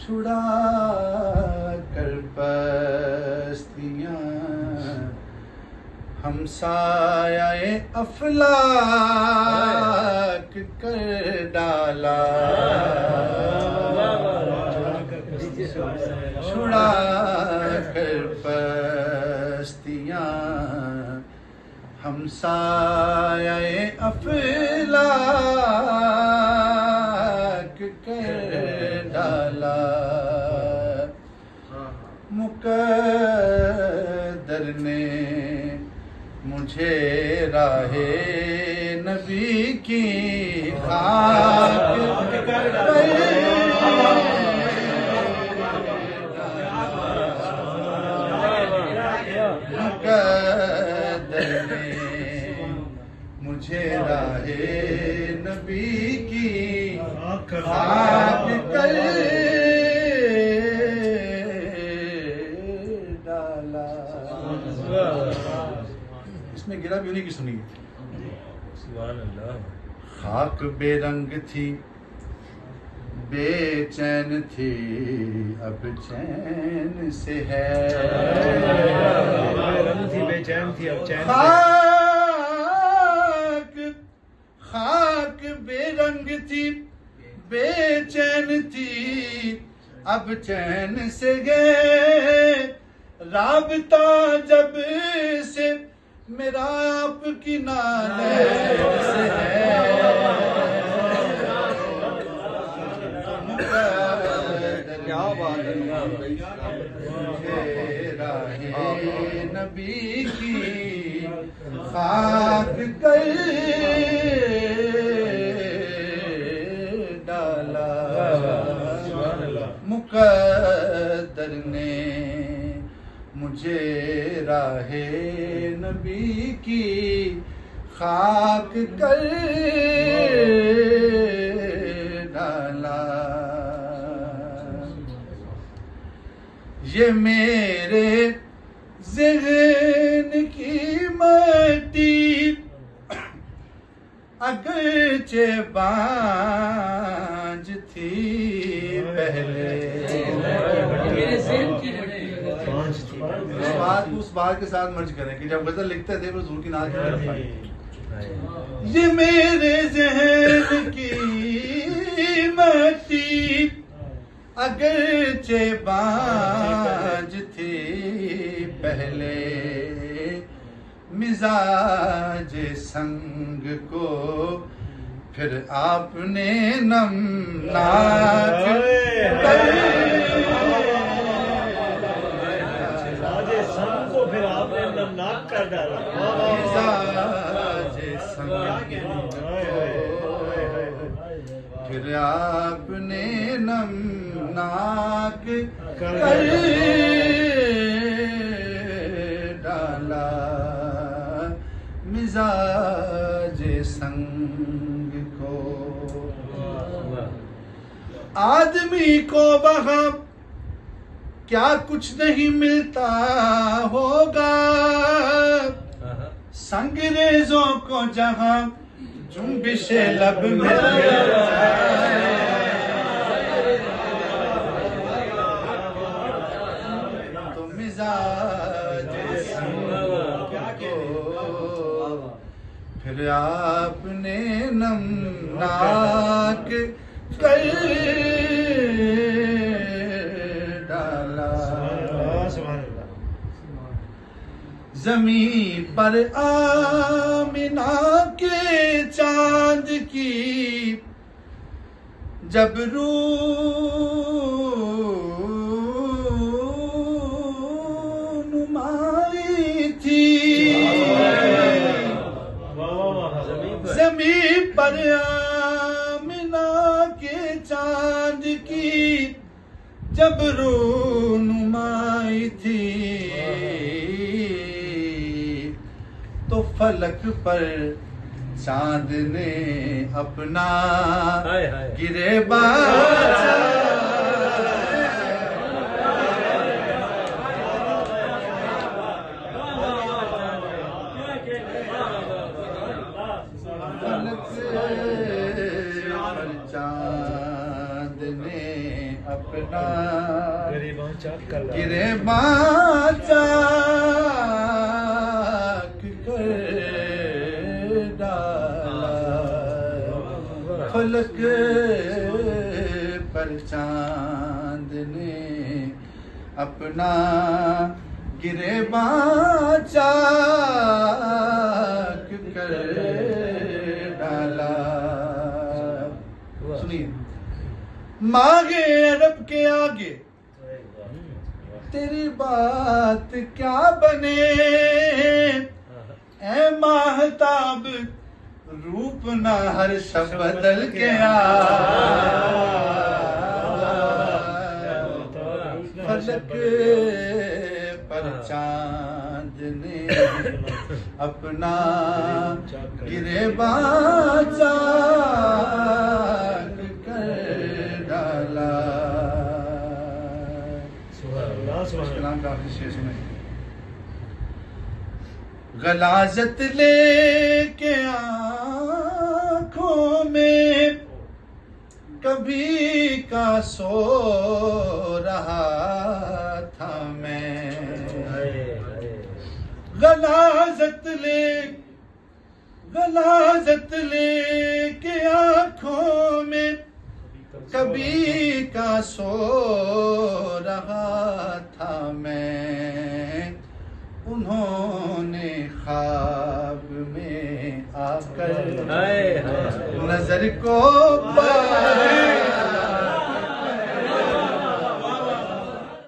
छुड़ा कर पस्तियाँ हमसाये अफलाक कर डाला। छुड़ा कर पस्तियाँ हमसाये अफलाक कर डाला। मुक़द्दर ने मुझे राहे नबी की खाक कर मुक़द्दर ने मुझे राहे नबी की खाक कर डाला। इसमें गिरा भी उन्हीं की सुनी। खाक बेरंग थी बेचैन थी अब चैन से है। बेरंग थी बेचैन थी अब चैन से। खाक बेरंग थी बेचैन थी अब चैन से गए। राबता जब से मेरा आपकी नाले से है। क्या बात है। राहे नबी की खाक कर डाला। मुक़द्दर ने मुझे राहे नबी की खाक कर डाला। ये मेरे ज़हन की मट्टी अगरचे बांझ थी पहले। उस बात के साथ मर्ज करें कि जब गजल लिखते थे वो हुजूर की नात की। ये मेरे ज़हन की मट्टी अगरचे बांझ थी पहले। मिजाज संग को फिर आपने नमनाक कर फिर आपने नमनाक कर डाला। मिजाज संग फिर आपने नमनाक कर डाला। मिजाज संग को आदमी को वहाँ क्या कुछ नहीं मिलता होगा। संगरेजों को जहाँ जुम्बिशे लब मिल जाए। तो मिजाज को फिर आपने नमनाक कर डाला। ज़मीन पर आमिना के चांद की जब रूनुमाई थी। ज़मीन पर आमिना के चांद की जब रूनुमाई थी। तो फलक पर चांद ने अपना गिरेबान चांद ने अपना गरीबां चाक कर गिरेबां चाक कर डाला फलक पर चांद ने अपना गिरेबां चाक कर डाला। सुनिए, मांगे अरब के आगे तेरी बात क्या बने, ऐ माहताब रूप ना हर शब बदल के आ, फलक पर चांद ने अपना गिरेबां चाक कर डाला। कलाम का आखिरी शेर सुनाइए। गलाजत लेके आँखों में कभी का सो रहा था मैं, गलाजत लेके आँखों में कभी का सो रहा था मैं, उन्होंने ख्वाब में आकर नजर को पाया।